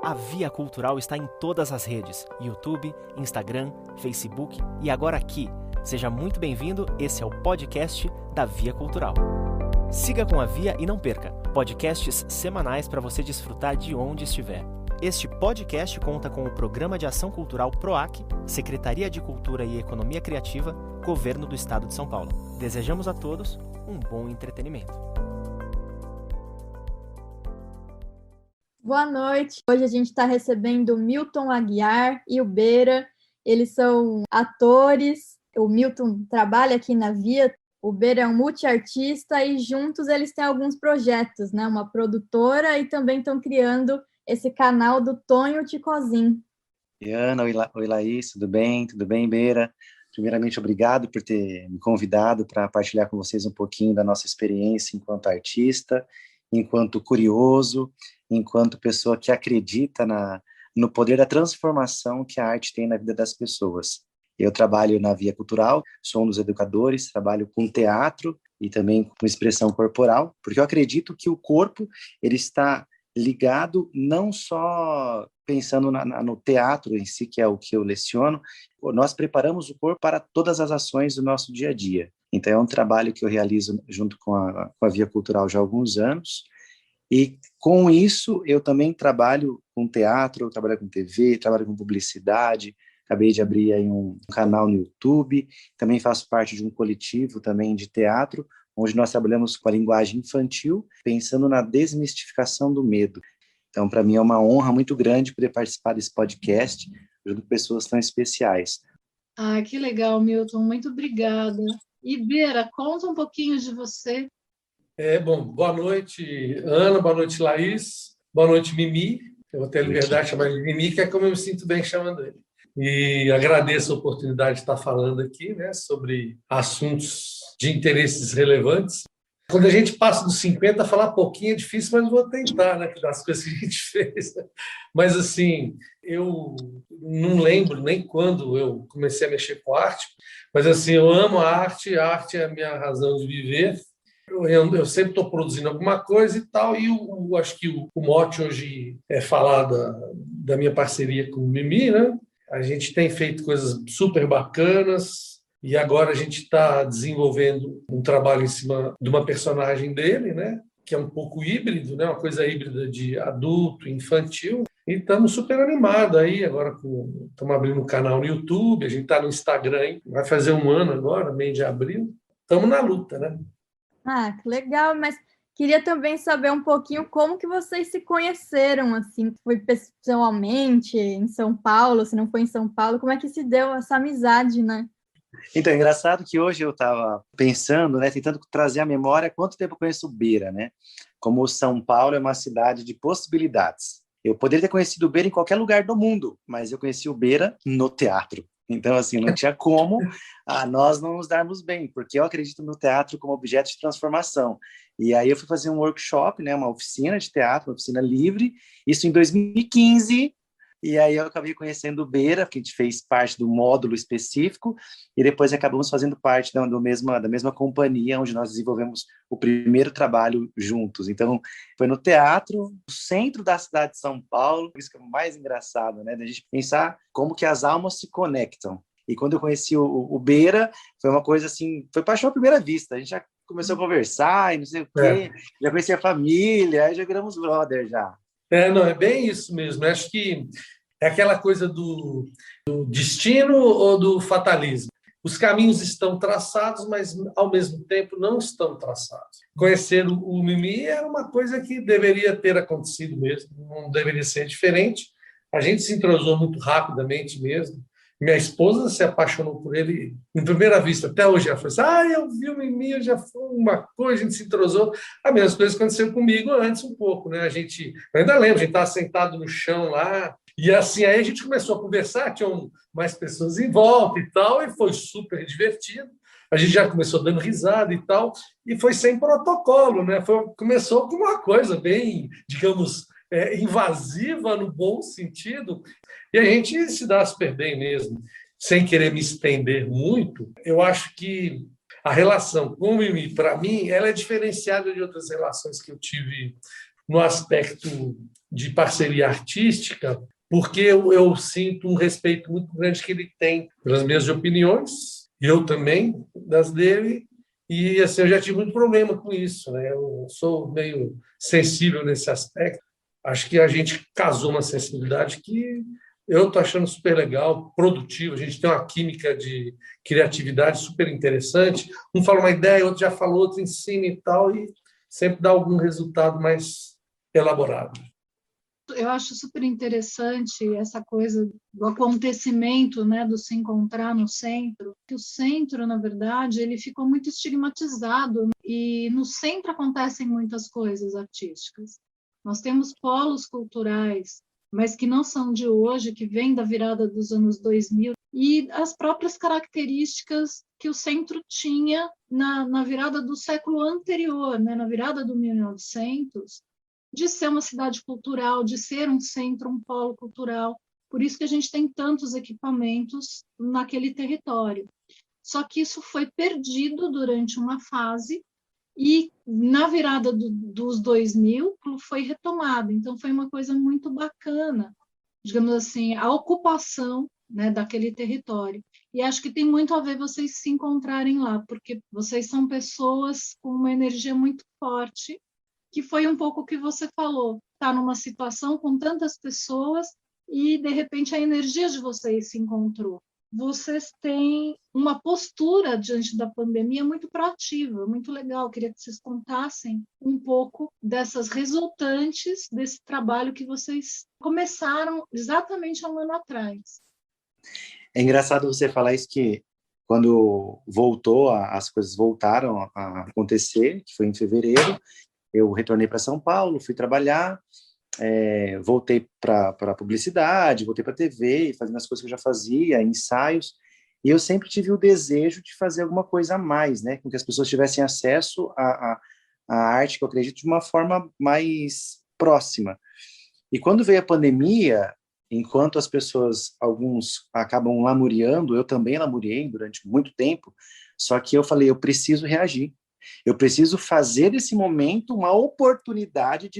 A Via Cultural está em todas as redes: YouTube, Instagram, Facebook e agora aqui. Seja muito bem-vindo, esse é o podcast da Via Cultural. Siga com a Via e não perca podcasts semanais para você desfrutar de onde estiver. Este podcast conta com o Programa de Ação Cultural PROAC, Secretaria de Cultura e Economia Criativa, Governo do Estado de São Paulo. Desejamos a todos um bom entretenimento. Boa noite. Hoje a gente está recebendo o Milton Aguiar e o Beira. Eles são atores. O Milton trabalha aqui na Via. O Beira é um multiartista e juntos eles têm alguns projetos, né? Uma produtora e também estão criando esse canal do Tonho Ticozin. Ana, oi Laís, tudo bem? Tudo bem, Beira? Primeiramente, obrigado por ter me convidado para partilhar com vocês um pouquinho da nossa experiência enquanto artista, enquanto curioso, enquanto pessoa que acredita no poder da transformação que a arte tem na vida das pessoas. Eu trabalho na Via Cultural, sou um dos educadores, trabalho com teatro e também com expressão corporal, porque eu acredito que o corpo ele está ligado não só pensando no teatro em si, que é o que eu leciono, nós preparamos o corpo para todas as ações do nosso dia a dia. Então é um trabalho que eu realizo junto com a Via Cultural já há alguns anos, e com isso eu também trabalho com teatro, trabalho com TV, trabalho com publicidade, acabei de abrir aí um canal no YouTube, também faço parte de um coletivo também de teatro, onde nós trabalhamos com a linguagem infantil, pensando na desmistificação do medo. Então, para mim é uma honra muito grande poder participar desse podcast junto com pessoas tão especiais. Ah, que legal, Milton, muito obrigada. E Beira, conta um pouquinho de você. Bom, boa noite, Ana, boa noite, Laís, boa noite, Mimi. Eu vou ter a liberdade de chamar de Mimi, que é como eu me sinto bem chamando ele. E agradeço a oportunidade de estar falando aqui, né, sobre assuntos de interesses relevantes. Quando a gente passa dos 50, falar pouquinho é difícil, mas vou tentar, né, das coisas que a gente fez. Mas, assim, eu não lembro nem quando eu comecei a mexer com arte, mas, assim, eu amo a arte é a minha razão de viver. Eu sempre estou produzindo alguma coisa e tal, e acho que o mote hoje é falar da minha parceria com o Mimi, né? A gente tem feito coisas super bacanas e agora a gente está desenvolvendo um trabalho em cima de uma personagem dele, né? Que é um pouco híbrido, né? Uma coisa híbrida de adulto, infantil. E estamos super animados aí, agora estamos abrindo um canal no YouTube, a gente está no Instagram, hein? Vai fazer um ano agora, mês de abril. Estamos na luta, né? Ah, que legal, mas queria também saber um pouquinho como que vocês se conheceram, assim, foi pessoalmente em São Paulo, se não foi em São Paulo, como é que se deu essa amizade, né? Então, é engraçado que hoje eu estava pensando, né, tentando trazer à memória quanto tempo eu conheço Beira, né? Como São Paulo é uma cidade de possibilidades. Eu poderia ter conhecido o Beira em qualquer lugar do mundo, mas eu conheci o Beira no teatro. Então, assim, não tinha como nós não nos darmos bem, porque eu acredito no teatro como objeto de transformação. E aí eu fui fazer um workshop, né, uma oficina de teatro, uma oficina livre, isso em 2015, e aí eu acabei conhecendo o Beira, que a gente fez parte do módulo específico, e depois acabamos fazendo parte da mesma companhia, onde nós desenvolvemos o primeiro trabalho juntos. Então, foi no teatro, no centro da cidade de São Paulo, isso que é o mais engraçado, né, da gente pensar como que as almas se conectam. E quando eu conheci o Beira, foi uma coisa assim, foi paixão à primeira vista, a gente já começou a conversar e não sei o quê, já conheci a família, aí já viramos brother já. Não, é bem isso mesmo. Eu acho que é aquela coisa do destino ou do fatalismo. Os caminhos estão traçados, mas, ao mesmo tempo, não estão traçados. Conhecer o Mimi era uma coisa que deveria ter acontecido mesmo, não deveria ser diferente. A gente se entrosou muito rapidamente mesmo. Minha esposa se apaixonou por ele em primeira vista. Até hoje ela falou assim, eu vi o Mimi, já foi uma coisa, a gente se entrosou. A mesma coisa aconteceu comigo antes um pouco, né? Eu ainda lembro, a gente estava sentado no chão lá, e assim, aí a gente começou a conversar, tinham mais pessoas em volta e tal, e foi super divertido. A gente já começou dando risada e tal, e foi sem protocolo, né? Começou com uma coisa bem, digamos, invasiva no bom sentido, e a gente se dá super bem mesmo. Sem querer me estender muito, eu acho que a relação com o Mimi, para mim, ela é diferenciada de outras relações que eu tive no aspecto de parceria artística, porque eu sinto um respeito muito grande que ele tem pelas minhas opiniões, eu também, das dele, e assim, eu já tive muito problema com isso, né? Eu sou meio sensível nesse aspecto. Acho que a gente casou uma sensibilidade que eu estou achando super legal, produtivo, a gente tem uma química de criatividade super interessante. Um fala uma ideia, outro já falou, outro ensina e tal, e sempre dá algum resultado mais elaborado. Eu acho super interessante essa coisa do acontecimento, né, do se encontrar no centro, que o centro, na verdade, ele ficou muito estigmatizado e no centro acontecem muitas coisas artísticas. Nós temos polos culturais, mas que não são de hoje, que vêm da virada dos anos 2000, e as próprias características que o centro tinha na virada do século anterior, né, na virada do 1900, de ser uma cidade cultural, de ser um centro, um polo cultural. Por isso que a gente tem tantos equipamentos naquele território. Só que isso foi perdido durante uma fase e na virada dos 2000 foi retomado. Então foi uma coisa muito bacana, digamos assim, a ocupação, né, daquele território. E acho que tem muito a ver vocês se encontrarem lá, porque vocês são pessoas com uma energia muito forte, que foi um pouco o que você falou, está numa situação com tantas pessoas e, de repente, a energia de vocês se encontrou. Vocês têm uma postura diante da pandemia muito proativa, muito legal. Queria que vocês contassem um pouco dessas resultantes desse trabalho que vocês começaram exatamente há um ano atrás. É engraçado você falar isso, que quando voltou, as coisas voltaram a acontecer, que foi em fevereiro, eu retornei para São Paulo, fui trabalhar, voltei para a publicidade, voltei para a TV, fazendo as coisas que eu já fazia, ensaios, e eu sempre tive o desejo de fazer alguma coisa a mais, né, com que as pessoas tivessem acesso à arte, que eu acredito, de uma forma mais próxima. E quando veio a pandemia, enquanto as pessoas, alguns acabam lamuriando, eu também lamuriei durante muito tempo, só que eu falei, eu preciso reagir. Eu preciso fazer desse momento uma oportunidade de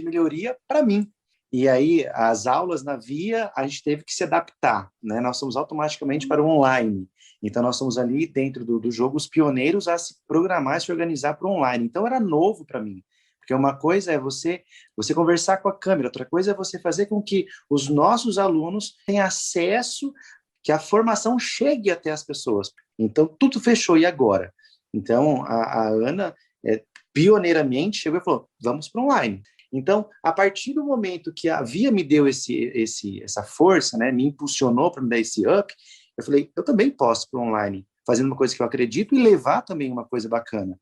melhoria para mim. E aí, as aulas na Via, a gente teve que se adaptar, né? Nós somos automaticamente para o online. Então, nós somos ali dentro do jogo os pioneiros a se programar, se organizar para o online. Então, era novo para mim. Porque uma coisa é você conversar com a câmera, outra coisa é você fazer com que os nossos alunos tenham acesso, que a formação chegue até as pessoas. Então, tudo fechou, e agora? Então, a Ana, pioneiramente, chegou e falou, vamos para online. Então, a partir do momento que a Via me deu essa força, né, me impulsionou para me dar esse up, eu falei, eu também posso para online, fazendo uma coisa que eu acredito e levar também uma coisa bacana.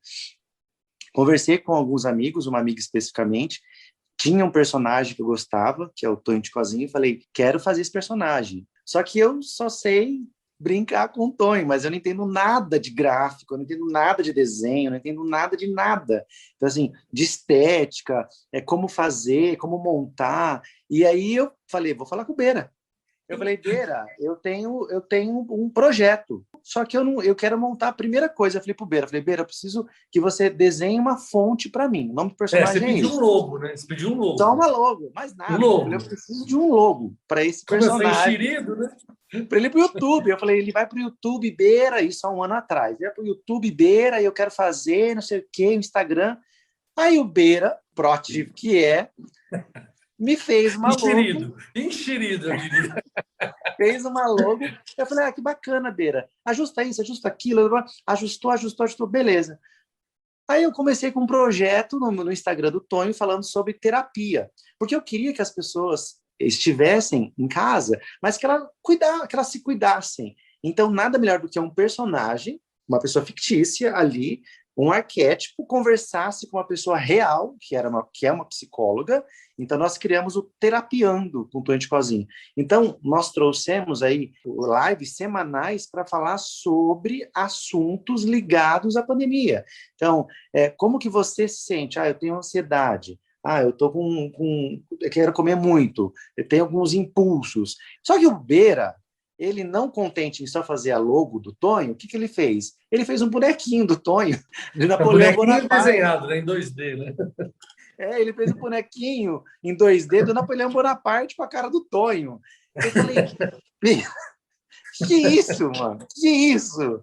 Conversei com alguns amigos, uma amiga especificamente, tinha um personagem que eu gostava, que é o Tonho de Cozinha, e falei, quero fazer esse personagem. Só que eu só sei brincar com o Tonho, mas eu não entendo nada de gráfico, eu não entendo nada de desenho, eu não entendo nada de nada. Então, assim, de estética, como fazer, como montar. E aí eu falei, vou falar com o Beira. Eu falei, Beira, eu tenho um projeto, só que eu quero montar a primeira coisa. Eu falei pro Beira, eu preciso que você desenhe uma fonte para mim. O nome do personagem você pediu um logo, né? Você pediu um logo. Só uma logo, mais nada. Um logo. Eu preciso de um logo para esse personagem. Começou enxerido, né? Para ele ir para o YouTube. Eu falei, ele vai para o YouTube, Beira, isso há um ano atrás. Vai para o YouTube, Beira, e eu quero fazer, não sei o quê, Instagram. Aí o Beira, proativo que é, me fez uma logo. Enxerido, eu diria. Fez uma logo. Eu falei, que bacana, Beira. Ajusta isso, ajusta aquilo. Ajustou, beleza. Aí eu comecei com um projeto no Instagram do Tonho falando sobre terapia. Porque eu queria que as pessoas estivessem em casa, mas que elas se cuidassem. Então, nada melhor do que um personagem, uma pessoa fictícia ali, um arquétipo, conversasse com uma pessoa real, que é uma psicóloga. Então, nós criamos o Terapiando com o Tonho de Cozinha. Então, nós trouxemos aí lives semanais para falar sobre assuntos ligados à pandemia. Então, como que você se sente? Eu tenho ansiedade. Eu tô eu quero comer muito. Eu tenho alguns impulsos. Só que o Beira, ele não contente em só fazer a logo do Tonho, o que ele fez? Ele fez um bonequinho do Tonho, de Napoleão Bonaparte. Desenhado, né, em 2D, né? Ele fez um bonequinho em 2D do Napoleão Bonaparte com a cara do Tonho. Eu falei, que isso, mano? Que isso?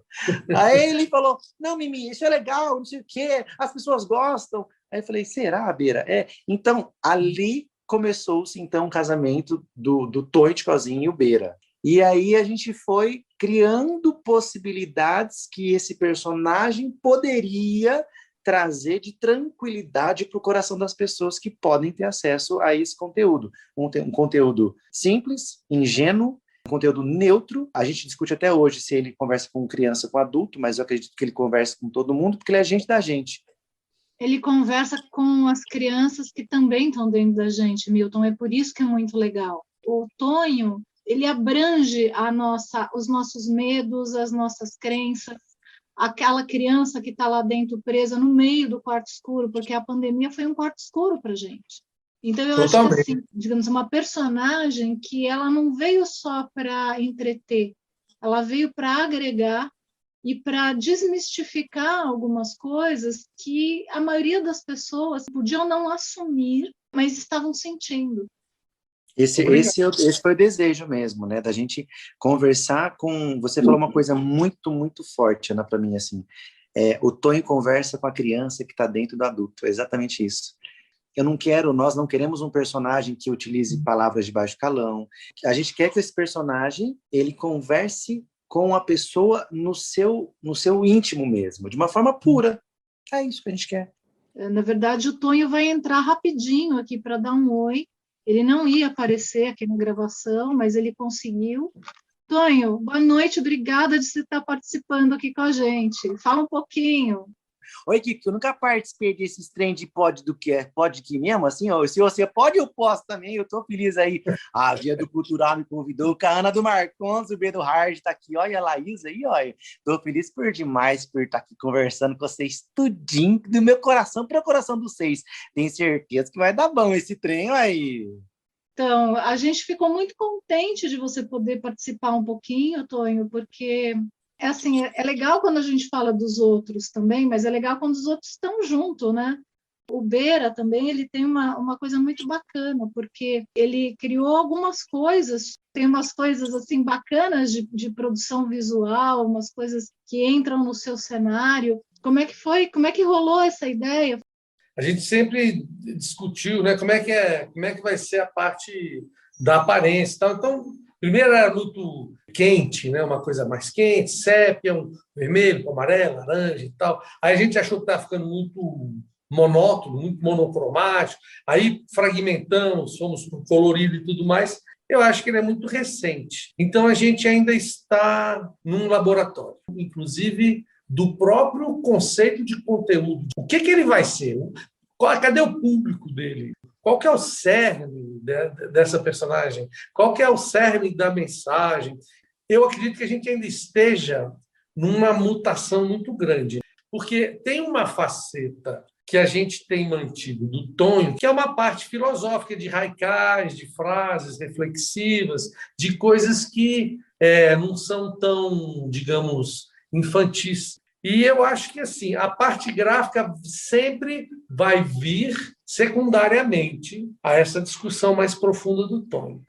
Aí ele falou, não, Mimi, isso é legal, não sei o quê, as pessoas gostam. Aí eu falei, será, Beira? Então, ali começou-se, então, o casamento do Tonho Ticozinho e o Beira. E aí a gente foi criando possibilidades que esse personagem poderia trazer de tranquilidade para o coração das pessoas que podem ter acesso a esse conteúdo. Um conteúdo simples, ingênuo, um conteúdo neutro. A gente discute até hoje se ele conversa com criança, com adulto, mas eu acredito que ele conversa com todo mundo, porque ele é gente da gente. Ele conversa com as crianças que também estão dentro da gente, Milton. É por isso que é muito legal. O Tonho, ele abrange os nossos medos, as nossas crenças, aquela criança que está lá dentro presa no meio do quarto escuro, porque a pandemia foi um quarto escuro para a gente. Então, eu acho que, assim, digamos, uma personagem que ela não veio só para entreter, ela veio para agregar e para desmistificar algumas coisas que a maioria das pessoas podiam não assumir, mas estavam sentindo. Esse foi o desejo mesmo, né? Da gente conversar com... Você falou uma coisa muito, muito forte, Ana, para mim, assim. O Tonho conversa com a criança que está dentro do adulto. É exatamente isso. Nós não queremos um personagem que utilize palavras de baixo calão. A gente quer que esse personagem, ele converse com a pessoa no seu íntimo mesmo, de uma forma pura. É isso que a gente quer. Na verdade, o Tonho vai entrar rapidinho aqui para dar um oi. Ele não ia aparecer aqui na gravação, mas ele conseguiu. Tonho, boa noite, obrigada de você estar participando aqui com a gente. Fala um pouquinho. Oi, Kiko, eu nunca participei desses trem de pod do que é pod aqui mesmo, assim, ó, se você pode, eu posso também, eu tô feliz aí. A Via do Cultural me convidou, a Ana do Marcons, o B do Hard tá aqui, olha a Laís aí, olha. Tô feliz por demais por estar aqui conversando com vocês tudinho, do meu coração para o coração de vocês. Tenho certeza que vai dar bom esse trem aí. Então, a gente ficou muito contente de você poder participar um pouquinho, Tonho, porque assim, é legal quando a gente fala dos outros também, mas é legal quando os outros estão junto, né? O Beira também, ele tem uma coisa muito bacana, porque ele criou algumas coisas, tem umas coisas assim bacanas de produção visual, umas coisas que entram no seu cenário. Como é que foi? Como é que rolou essa ideia? A gente sempre discutiu, né, como é que vai ser a parte da aparência e tal. Então, primeiro era luto quente, né? Uma coisa mais quente, sépia, um vermelho, amarelo, laranja e tal. Aí a gente achou que estava ficando muito monótono, muito monocromático. Aí fragmentamos, fomos para o colorido e tudo mais. Eu acho que ele é muito recente. Então a gente ainda está num laboratório, inclusive do próprio conceito de conteúdo. O que ele vai ser? Cadê o público dele? Qual que é o cerne dessa personagem? Qual que é o cerne da mensagem? Eu acredito que a gente ainda esteja numa mutação muito grande, porque tem uma faceta que a gente tem mantido do Tonho, que é uma parte filosófica de haikais, de frases reflexivas, de coisas que não são tão, digamos, infantis. E eu acho que assim, a parte gráfica sempre vai vir secundariamente a essa discussão mais profunda do Tonho.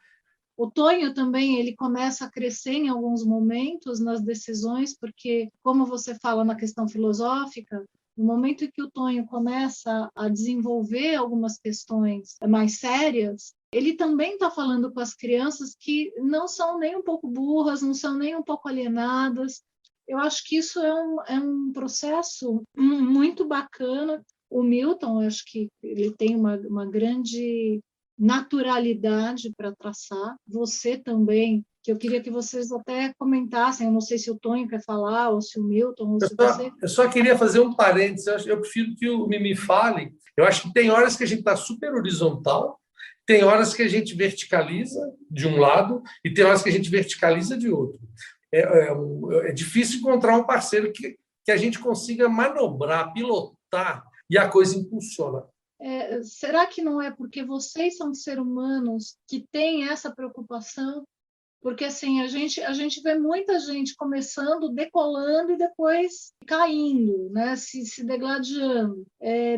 O Tonho também, ele começa a crescer em alguns momentos nas decisões, porque, como você fala na questão filosófica, no momento em que o Tonho começa a desenvolver algumas questões mais sérias, ele também está falando com as crianças que não são nem um pouco burras, não são nem um pouco alienadas. Eu acho que isso é um processo muito bacana. O Milton, eu acho que ele tem uma grande naturalidade para traçar. Você também, que eu queria que vocês até comentassem, eu não sei se o Tonho quer falar, ou se o Milton, ou se você... Eu só queria fazer um parênteses, eu prefiro que o Mimi fale. Eu acho que tem horas que a gente está super horizontal, tem horas que a gente verticaliza de um lado e tem horas que a gente verticaliza de outro. É difícil encontrar um parceiro que a gente consiga manobrar, pilotar e a coisa impulsiona. Será que não é porque vocês são seres humanos que têm essa preocupação Porque assim, a gente vê muita gente começando, decolando e depois caindo, né? Se degladiando.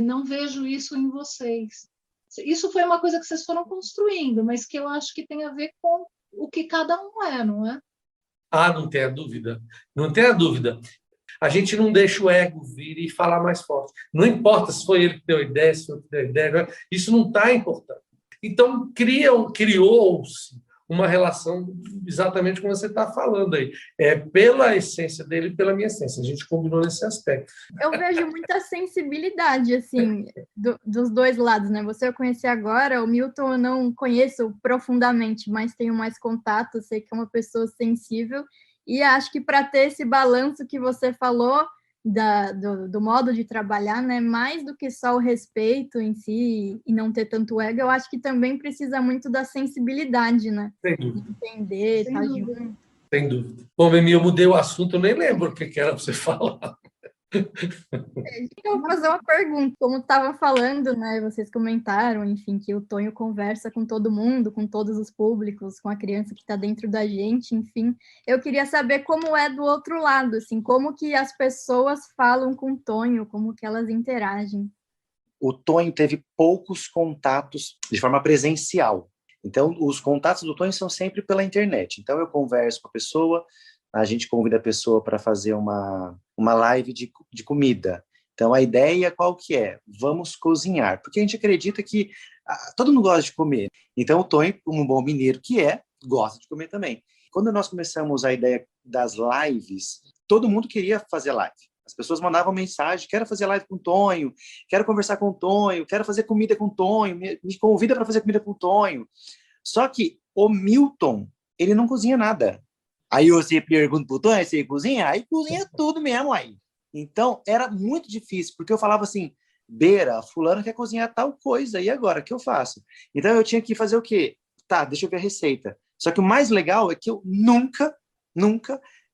Não vejo isso em vocês. Isso foi uma coisa que vocês foram construindo, mas que eu acho que tem a ver com o que cada um é, não é? Ah, não tenha dúvida. Não tenha dúvida. A gente não deixa o ego vir e falar mais forte. Não importa se foi ele que deu a ideia, se foi ele que deu a ideia, isso não está importante. Então, criou-se uma relação exatamente como você está falando aí. Pela essência dele e pela minha essência. A gente combinou nesse aspecto. Eu vejo muita sensibilidade, assim, dos dois lados, né? Você eu conheci agora, o Milton eu não conheço profundamente, mas tenho mais contato, sei que é uma pessoa sensível, e acho que para ter esse balanço que você falou do modo de trabalhar, né? Mais do que só o respeito em si e não ter tanto ego, eu acho que também precisa muito da sensibilidade, né? Sem dúvida. Entender, estar junto. Sem dúvida. Bom, Mimi, eu mudei o assunto, eu nem lembro o que era para você falar. Eu vou fazer uma pergunta. Como estava falando, né? Vocês comentaram, enfim, que o Tonho conversa com todo mundo, com todos os públicos, com a criança que está dentro da gente, enfim. Eu queria saber como é do outro lado, assim, como que as pessoas falam com o Tonho, como que elas interagem. O Tonho teve poucos contatos de forma presencial. Então, os contatos do Tonho são sempre pela internet. Então, eu converso com a pessoa, a gente convida a pessoa para fazer uma live de comida. Então, a ideia qual que é? Vamos cozinhar. Porque a gente acredita que todo mundo gosta de comer. Então, o Tonho, como um bom mineiro que gosta de comer também. Quando nós começamos a ideia das lives, todo mundo queria fazer live. As pessoas mandavam mensagem, quero fazer live com o Tonho, quero conversar com o Tonho, quero fazer comida com o Tonho, me convida para fazer comida com o Tonho. Só que o Milton, ele não cozinha nada. Aí você pergunta pro Tonho, você cozinha? Aí cozinha tudo mesmo aí. Então, era muito difícil, porque eu falava assim, Beira, fulano quer cozinhar tal coisa, e agora, o que eu faço? Então, eu tinha que fazer o quê? Tá, deixa eu ver a receita. Só que o mais legal é que eu nunca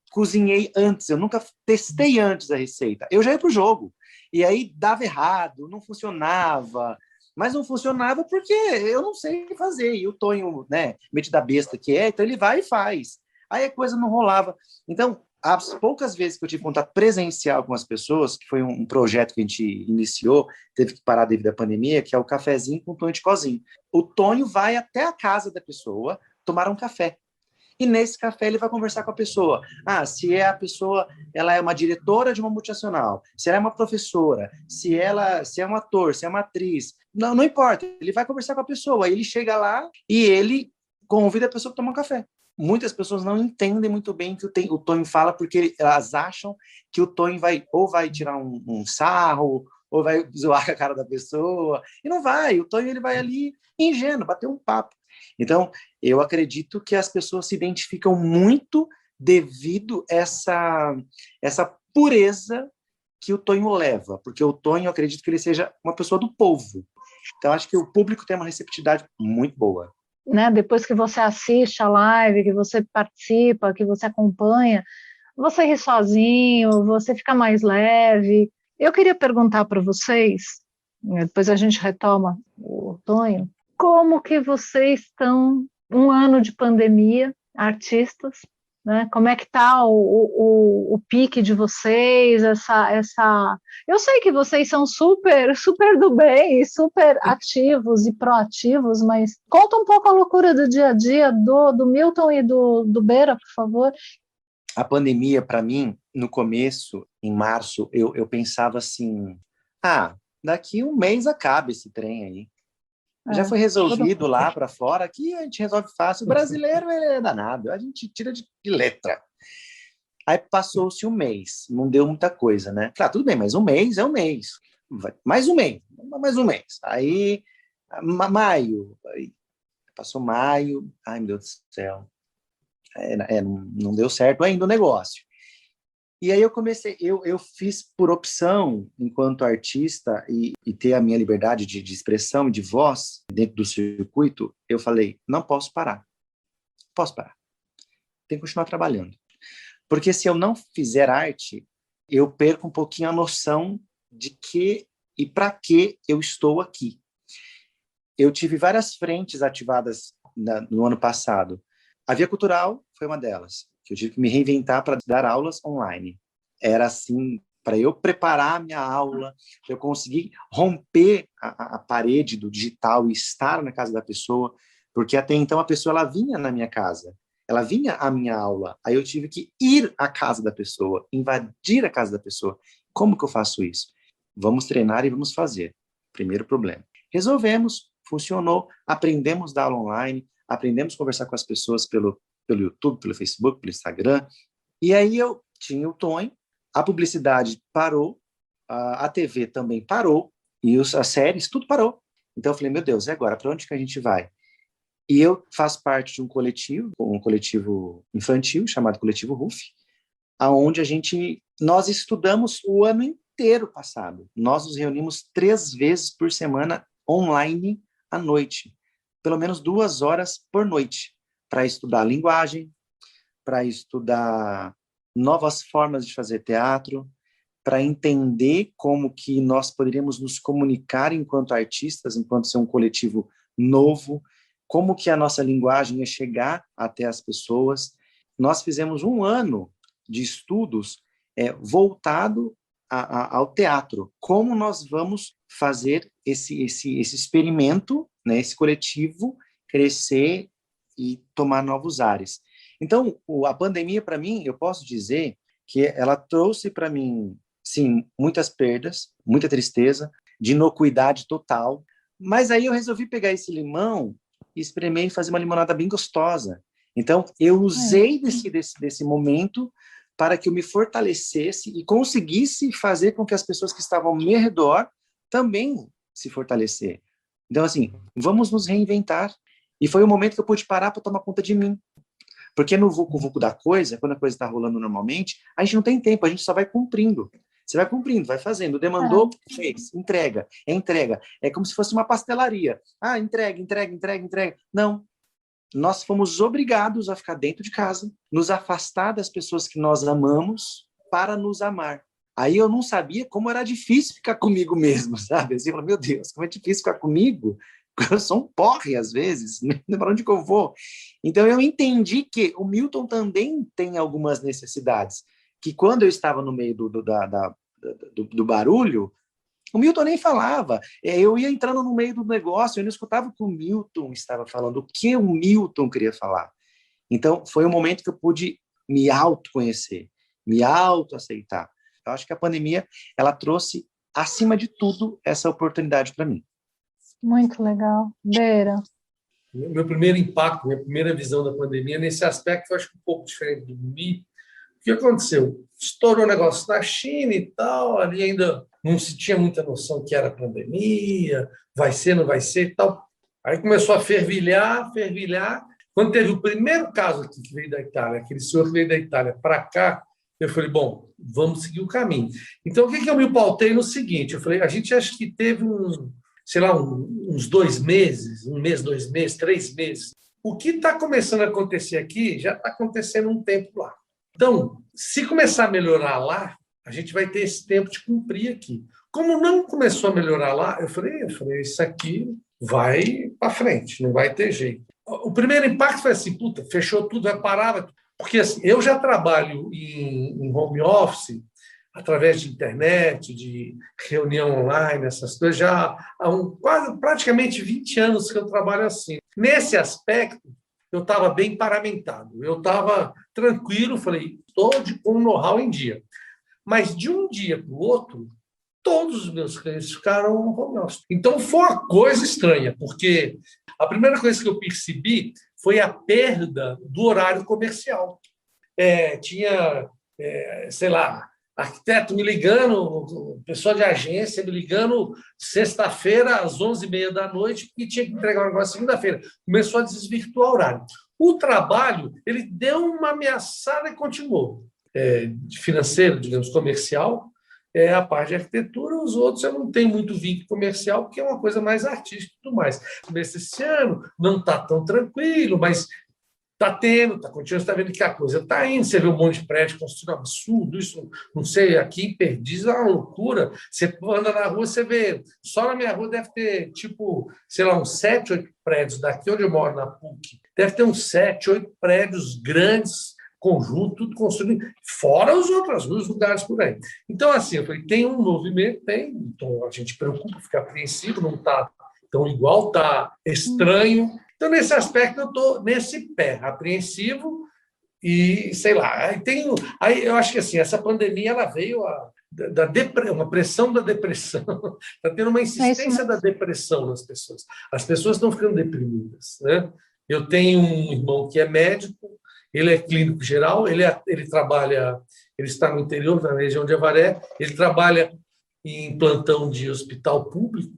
cozinhei antes, eu nunca testei antes a receita. Eu já ia pro jogo. E aí dava errado, não funcionava. Mas não funcionava porque eu não sei fazer. E o Tonho, né, metido da besta que então ele vai e faz. Aí a coisa não rolava. Então, as poucas vezes que eu tive contato presencial com as pessoas, que foi um projeto que a gente iniciou, teve que parar devido à pandemia, que é o cafezinho com o Tonho de Cozinho. O Tonho vai até a casa da pessoa tomar um café. E nesse café ele vai conversar com a pessoa. Se a pessoa ela é uma diretora de uma multinacional, se ela é uma professora, se é um ator, se é uma atriz, não importa. Ele vai conversar com a pessoa. Aí ele chega lá e ele convida a pessoa para tomar um café. Muitas pessoas não entendem muito bem o que o Tonho fala, porque elas acham que o Tonho vai tirar um sarro, ou vai zoar com a cara da pessoa. E não vai. O Tonho ele vai ali ingênuo, bater um papo. Então, eu acredito que as pessoas se identificam muito devido a essa pureza que o Tonho leva, porque o Tonho, eu acredito que ele seja uma pessoa do povo. Então, acho que o público tem uma receptividade muito boa. Né? Depois que você assiste a live, que você participa, que você acompanha, você ri sozinho, você fica mais leve. Eu queria perguntar para vocês, depois a gente retoma o Tonho, como que vocês estão, um ano de pandemia, artistas, né? Como é que está o pique de vocês, Eu sei que vocês são super do bem, super ativos e proativos, mas conta um pouco a loucura do dia a dia do Milton e do Beira, por favor. A pandemia, para mim, no começo, em março, eu pensava assim, daqui um mês acaba esse trem aí. Já foi resolvido lá para fora, aqui a gente resolve fácil. O brasileiro é danado, a gente tira de letra. Aí passou-se um mês, não deu muita coisa, né? Claro, tudo bem, mas um mês é um mês. Mais um mês. Aí, maio, passou maio, ai meu Deus do céu. Não deu certo ainda o negócio. E aí eu fiz por opção, enquanto artista, e ter a minha liberdade de expressão e de voz dentro do circuito, eu falei, não posso parar. Tenho que continuar trabalhando. Porque se eu não fizer arte, eu perco um pouquinho a noção de que e para que eu estou aqui. Eu tive várias frentes ativadas no ano passado. A Via Cultural foi uma delas, que eu tive que me reinventar para dar aulas online. Era assim, para eu preparar a minha aula, eu conseguir romper a parede do digital e estar na casa da pessoa, porque até então a pessoa ela vinha na minha casa, ela vinha à minha aula, aí eu tive que ir à casa da pessoa, invadir a casa da pessoa. Como que eu faço isso? Vamos treinar e vamos fazer. Primeiro problema. Resolvemos, funcionou, aprendemos a dar aula online, aprendemos a conversar com as pessoas pelo YouTube, pelo Facebook, pelo Instagram, e aí eu tinha o Tonho, a publicidade parou, a TV também parou, e as séries, tudo parou. Então eu falei, meu Deus, e agora? Para onde que a gente vai? E eu faço parte de um coletivo infantil, chamado Coletivo RUF, onde nós estudamos o ano inteiro passado. Nós nos reunimos 3 vezes por semana online à noite, pelo menos 2 horas por noite, para estudar linguagem, para estudar novas formas de fazer teatro, para entender como que nós poderíamos nos comunicar enquanto artistas, enquanto ser um coletivo novo, como que a nossa linguagem ia chegar até as pessoas. Nós fizemos 1 ano de estudos voltado ao teatro. Como nós vamos fazer esse experimento, né, esse coletivo crescer e tomar novos ares. Então, a pandemia, para mim, eu posso dizer que ela trouxe para mim, sim, muitas perdas, muita tristeza, de inocuidade total, mas aí eu resolvi pegar esse limão e espremer e fazer uma limonada bem gostosa. Então, eu usei desse momento para que eu me fortalecesse e conseguisse fazer com que as pessoas que estavam ao meu redor também se fortalecer. Então, assim, vamos nos reinventar. E foi o momento que eu pude parar para tomar conta de mim. Porque no vucu-vucu da coisa, quando a coisa está rolando normalmente, a gente não tem tempo, a gente só vai cumprindo. Você vai cumprindo, vai fazendo. Demandou, fez, entrega. É entrega. É como se fosse uma pastelaria. Ah, entrega. Não. Nós fomos obrigados a ficar dentro de casa, nos afastar das pessoas que nós amamos para nos amar. Aí eu não sabia como era difícil ficar comigo mesmo, sabe? Assim, eu falei, meu Deus, como é difícil ficar comigo. Eu sou um porre, às vezes, não lembro para onde que eu vou. Então, eu entendi que o Milton também tem algumas necessidades, que quando eu estava no meio do barulho, o Milton nem falava. Eu ia entrando no meio do negócio, eu não escutava o que o Milton estava falando, o que o Milton queria falar. Então, foi um momento que eu pude me autoconhecer, me autoaceitar. Eu acho que a pandemia, ela trouxe, acima de tudo, essa oportunidade para mim. Muito legal. Beira. Meu primeiro impacto, minha primeira visão da pandemia, nesse aspecto, eu acho um pouco diferente do Mi. O que aconteceu? Estourou o negócio na China e tal, ali ainda não se tinha muita noção que era pandemia, vai ser, não vai ser e tal. Aí começou a fervilhar. Quando teve o primeiro caso aqui que veio da Itália, aquele senhor que veio da Itália para cá, eu falei, bom, vamos seguir o caminho. Então, o que eu me pautei no seguinte? Eu falei, a gente acha que teve uns 2 meses, 1 mês, 2 meses, 3 meses. O que está começando a acontecer aqui já está acontecendo um tempo lá. Então, se começar a melhorar lá, a gente vai ter esse tempo de cumprir aqui. Como não começou a melhorar lá, eu falei, isso aqui vai para frente, não vai ter jeito. O primeiro impacto foi assim, fechou tudo, vai parar. Porque assim, eu já trabalho em home office, através de internet, de reunião online, essas coisas, já há praticamente 20 anos que eu trabalho assim. Nesse aspecto, eu estava bem paramentado, eu estava tranquilo, falei, estou com o know-how em dia. Mas de um dia para o outro, todos os meus clientes ficaram no home office. Então, foi uma coisa estranha, porque a primeira coisa que eu percebi foi a perda do horário comercial. Tinha, sei lá, arquiteto me ligando, pessoal de agência me ligando sexta-feira às 11h30 da noite, porque tinha que entregar o negócio segunda-feira. Começou a desvirtuar o horário. O trabalho, ele deu uma ameaçada e continuou. Financeiro, digamos, comercial, a parte de arquitetura, os outros eu não tenho muito vínculo comercial, porque é uma coisa mais artística e tudo mais. Começo esse ano não está tão tranquilo, mas está tendo, está continuando, está vendo que a coisa está indo. Você vê um monte de prédio construído, absurdo, isso, não sei, aqui em Perdiz é uma loucura. Você anda na rua, você vê, só na minha rua deve ter, tipo, sei lá, uns 7, 8 prédios daqui onde eu moro, na PUC, deve ter uns 7, 8 prédios grandes, conjunto, tudo construído, fora os outros lugares por aí. Então, assim, eu falei, tem um movimento, então a gente preocupa, fica apreensivo, não está tão igual, está estranho. Então, nesse aspecto, eu estou nesse pé, apreensivo e, sei lá, aí eu acho que, assim, essa pandemia, ela veio uma pressão da depressão, está tendo uma insistência da depressão nas pessoas. As pessoas estão ficando deprimidas, né? Eu tenho um irmão que é médico, ele é clínico geral, ele está no interior, na região de Avaré, ele trabalha em plantão de hospital público.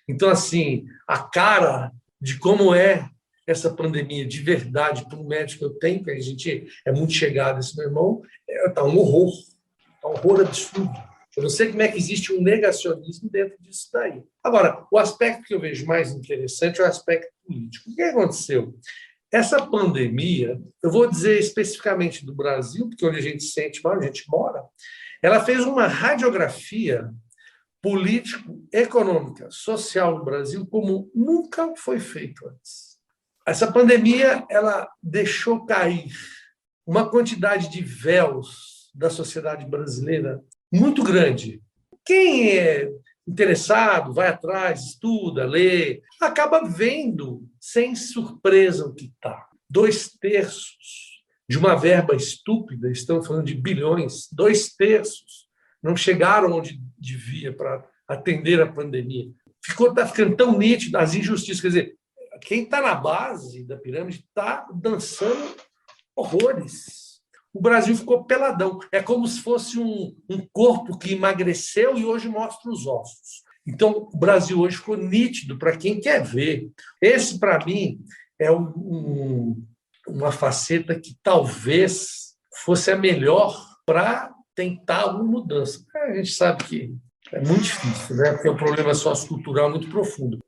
Então, assim, a cara de como é essa pandemia de verdade para um médico que eu tenho, que a gente é muito chegado, esse meu irmão, está um horror absurdo. Eu não sei como é que existe um negacionismo dentro disso daí. Agora, o aspecto que eu vejo mais interessante é o aspecto político. O que aconteceu? Essa pandemia, eu vou dizer especificamente do Brasil, porque onde a gente sente mal, a gente mora, ela fez uma radiografia político-econômica, social no Brasil como nunca foi feito antes. Essa pandemia, ela deixou cair uma quantidade de véus da sociedade brasileira muito grande. Quem é interessado, vai atrás, estuda, lê, acaba vendo sem surpresa o que está. 2/3 de uma verba estúpida, estamos falando de bilhões, 2/3 não chegaram onde devia para atender a pandemia. Está ficando tão nítido as injustiças. Quer dizer, quem está na base da pirâmide está dançando horrores. O Brasil ficou peladão. É como se fosse um corpo que emagreceu e hoje mostra os ossos. Então, o Brasil hoje ficou nítido para quem quer ver. Esse, para mim, é uma faceta que talvez fosse a melhor para tentar uma mudança. A gente sabe que é muito difícil, né? Porque é um problema sociocultural muito profundo.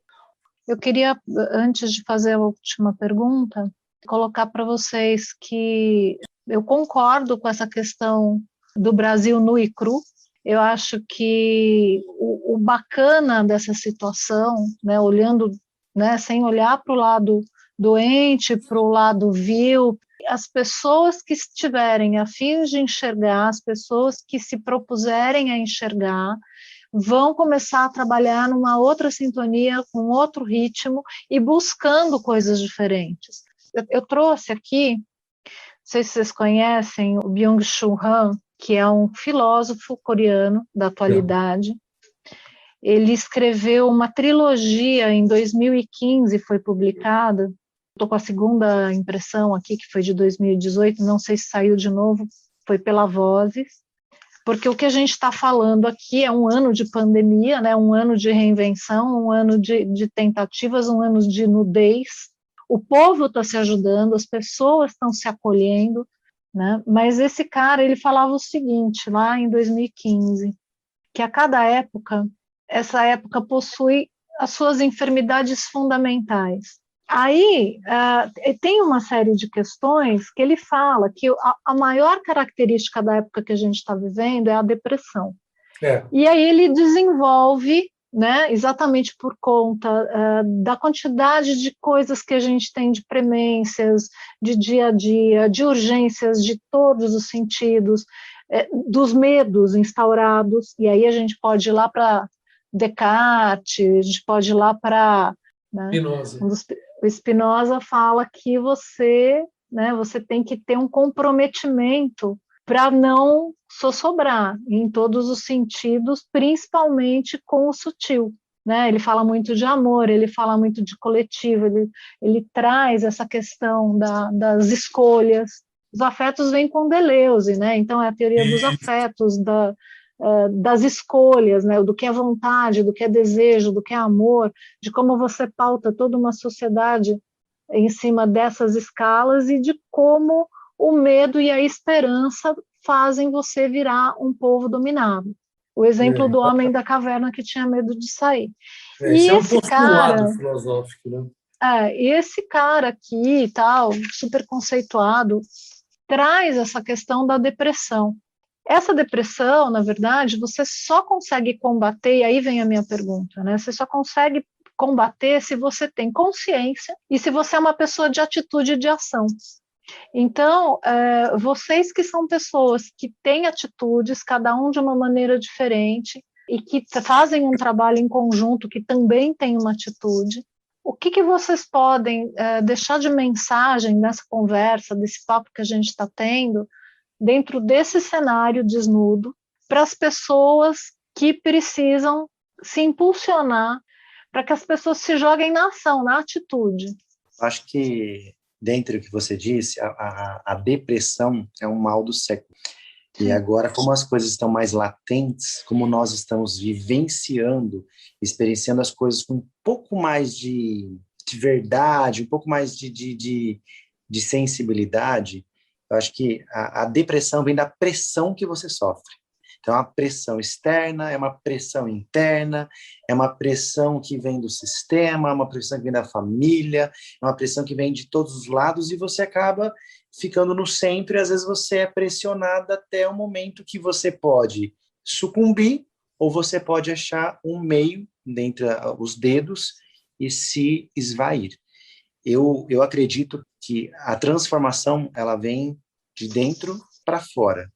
Eu queria, antes de fazer a última pergunta, colocar para vocês que eu concordo com essa questão do Brasil nu e cru. Eu acho que o bacana dessa situação, né, olhando, né, sem olhar para o lado doente, para o lado vil, as pessoas que estiverem a fim de enxergar, as pessoas que se propuserem a enxergar, vão começar a trabalhar numa outra sintonia, com outro ritmo e buscando coisas diferentes. Eu trouxe aqui, não sei se vocês conhecem, o Byung-Chul Han, que é um filósofo coreano da atualidade. Ele escreveu uma trilogia em 2015, foi publicada. Estou com a segunda impressão aqui, que foi de 2018, não sei se saiu de novo, foi pela Vozes, porque o que a gente está falando aqui é um ano de pandemia, né, um ano de reinvenção, um ano de tentativas, um ano de nudez. O povo está se ajudando, as pessoas estão se acolhendo, né? Mas esse cara, ele falava o seguinte, lá em 2015, que a cada época, essa época possui as suas enfermidades fundamentais. Aí, tem uma série de questões que ele fala que a maior característica da época que a gente está vivendo é a depressão. E aí ele desenvolve, né, exatamente por conta da quantidade de coisas que a gente tem, de premências, de dia a dia, de urgências de todos os sentidos, dos medos instaurados, e aí a gente pode ir lá para Descartes, a gente pode ir lá para... Né, o Spinoza fala que você tem que ter um comprometimento para não sossobrar em todos os sentidos, principalmente com o sutil. Né? Ele fala muito de amor, ele fala muito de coletivo, ele traz essa questão das escolhas. Os afetos vêm com Deleuze, né? Então é a teoria dos afetos, das escolhas, né? Do que é vontade, do que é desejo, do que é amor, de como você pauta toda uma sociedade em cima dessas escalas e de como o medo e a esperança fazem você virar um povo dominado. O exemplo do homem da caverna que tinha medo de sair. Esse é um postulado filosófico, né? Esse cara aqui, tal, super conceituado, traz essa questão da depressão. Essa depressão, na verdade, você só consegue combater, e aí vem a minha pergunta, né? Você só consegue combater se você tem consciência e se você é uma pessoa de atitude e de ação. Então, vocês que são pessoas que têm atitudes, cada um de uma maneira diferente, e que fazem um trabalho em conjunto, que também tem uma atitude, o que vocês podem deixar de mensagem nessa conversa, desse papo que a gente está tendo, dentro desse cenário desnudo, para as pessoas que precisam se impulsionar, para que as pessoas se joguem na ação, na atitude? Acho que, dentro do que você disse, a depressão é um mal do século. E agora, como as coisas estão mais latentes, como nós estamos vivenciando, experienciando as coisas com um pouco mais de verdade, um pouco mais de sensibilidade, eu acho que a depressão vem da pressão que você sofre. Então, é uma pressão externa, é uma pressão interna, é uma pressão que vem do sistema, é uma pressão que vem da família, é uma pressão que vem de todos os lados, e você acaba ficando no centro, e às vezes você é pressionado até o momento que você pode sucumbir, ou você pode achar um meio dentre os dedos e se esvair. Eu acredito que a transformação, ela vem de dentro para fora.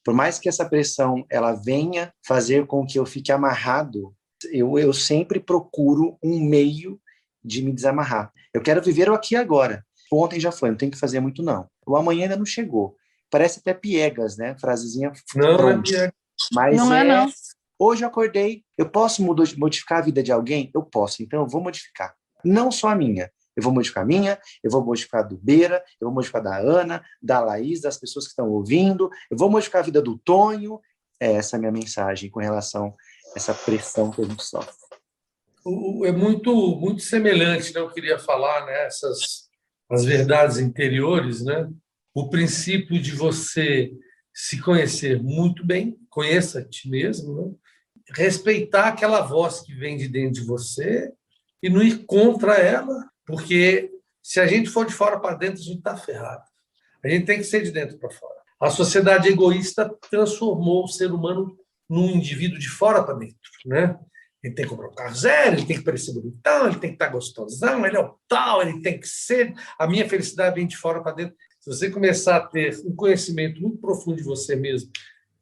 Por mais que essa pressão ela venha fazer com que eu fique amarrado, eu sempre procuro um meio de me desamarrar. Eu quero viver o aqui e agora. Ontem já foi, não tem que fazer muito não. O amanhã ainda não chegou. Parece até piegas, né? Frasezinha Não, pronta. não é piegas. Mas não é, não. Hoje eu acordei, eu posso modificar a vida de alguém? Eu posso, então eu vou modificar. Não só a minha. Eu vou modificar a minha, eu vou modificar a do Beira, eu vou modificar a da Ana, da Laís, das pessoas que estão ouvindo, eu vou modificar a vida do Tonho. Essa é a minha mensagem com relação a essa pressão que a gente sofre. É muito semelhante, né? Eu queria falar, né? As verdades interiores, né? O princípio de você se conhecer muito bem, conheça a ti mesmo, né? Respeitar aquela voz que vem de dentro de você e não ir contra ela, porque se a gente for de fora para dentro, a gente está ferrado. A gente tem que ser de dentro para fora. A sociedade egoísta transformou o ser humano num indivíduo de fora para dentro, né? Ele tem que comprar um carro zero, ele tem que parecer bonitão, ele tem que estar gostosão, ele é o tal, ele tem que ser. A minha felicidade vem de fora para dentro. Se você começar a ter um conhecimento muito profundo de você mesmo,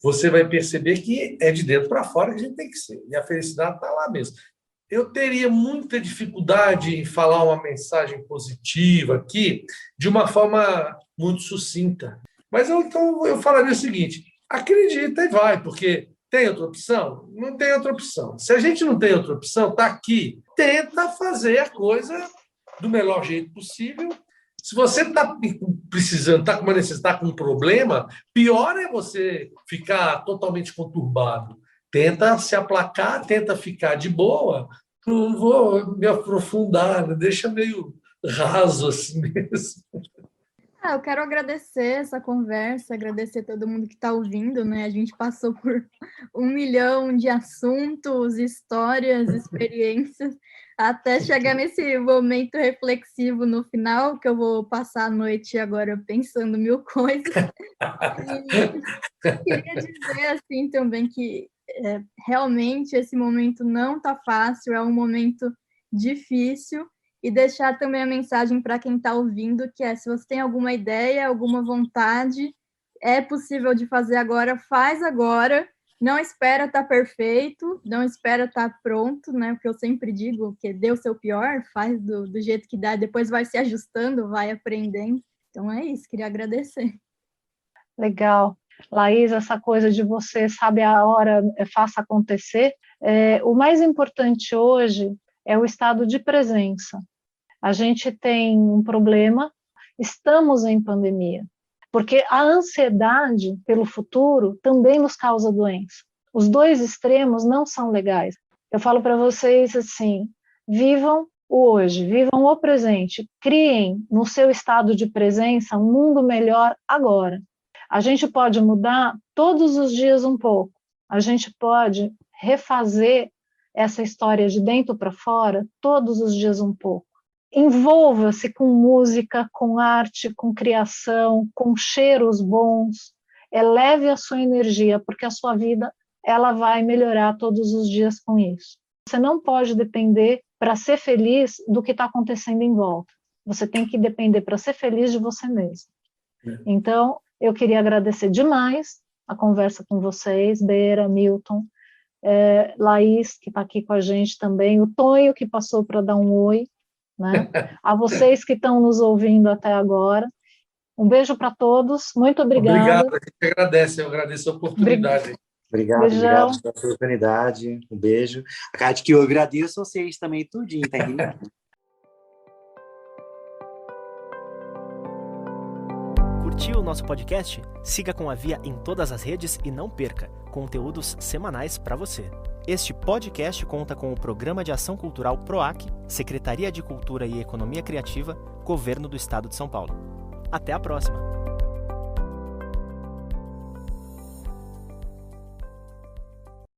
você vai perceber que é de dentro para fora que a gente tem que ser. E a felicidade está lá mesmo. Eu teria muita dificuldade em falar uma mensagem positiva aqui de uma forma muito sucinta. Mas então eu falaria o seguinte: acredita e vai, porque tem outra opção? Não tem outra opção. Se a gente não tem outra opção, está aqui. Tenta fazer a coisa do melhor jeito possível. Se você está precisando, está com uma necessidade, está com um problema, pior é você ficar totalmente conturbado. Tenta se aplacar, tenta ficar de boa. Não vou me aprofundar, né? Deixa meio raso assim mesmo. Eu quero agradecer essa conversa, agradecer todo mundo que está ouvindo, né? A gente passou por 1 milhão de assuntos, histórias, experiências, até chegar nesse momento reflexivo no final, que eu vou passar a noite agora pensando 1000 coisas. E queria dizer assim também que realmente esse momento não está fácil, é um momento difícil, e deixar também a mensagem para quem está ouvindo, que se você tem alguma ideia, alguma vontade, é possível de fazer agora, faz agora, não espera estar perfeito, não espera estar pronto, né? Porque eu sempre digo que dê o seu pior, faz do jeito que dá, depois vai se ajustando, vai aprendendo. Então é isso, queria agradecer. Legal. Laís, essa coisa de você sabe a hora, faça acontecer. O mais importante hoje é o estado de presença. A gente tem um problema, estamos em pandemia, porque a ansiedade pelo futuro também nos causa doença. Os dois extremos não são legais. Eu falo para vocês assim, vivam o hoje, vivam o presente, criem no seu estado de presença um mundo melhor agora. A gente pode mudar todos os dias um pouco, a gente pode refazer essa história de dentro para fora todos os dias um pouco. Envolva-se com música, com arte, com criação, com cheiros bons, eleve a sua energia, porque a sua vida ela vai melhorar todos os dias com isso. Você não pode depender para ser feliz do que está acontecendo em volta. Você tem que depender para ser feliz de você mesmo. Então, eu queria agradecer demais a conversa com vocês, Beira, Milton, Laís, que está aqui com a gente também, o Tonho, que passou para dar um oi, né? A vocês que estão nos ouvindo até agora. Um beijo para todos, muito obrigada. Obrigado, a gente agradece, eu agradeço a oportunidade. Obrigado pela oportunidade, um beijo. A Cátia que eu agradeço vocês também, tudinho, tá entendendo? Curtiu o nosso podcast? Siga com a Via em todas as redes e não perca conteúdos semanais para você. Este podcast conta com o Programa de Ação Cultural PROAC, Secretaria de Cultura e Economia Criativa, Governo do Estado de São Paulo. Até a próxima!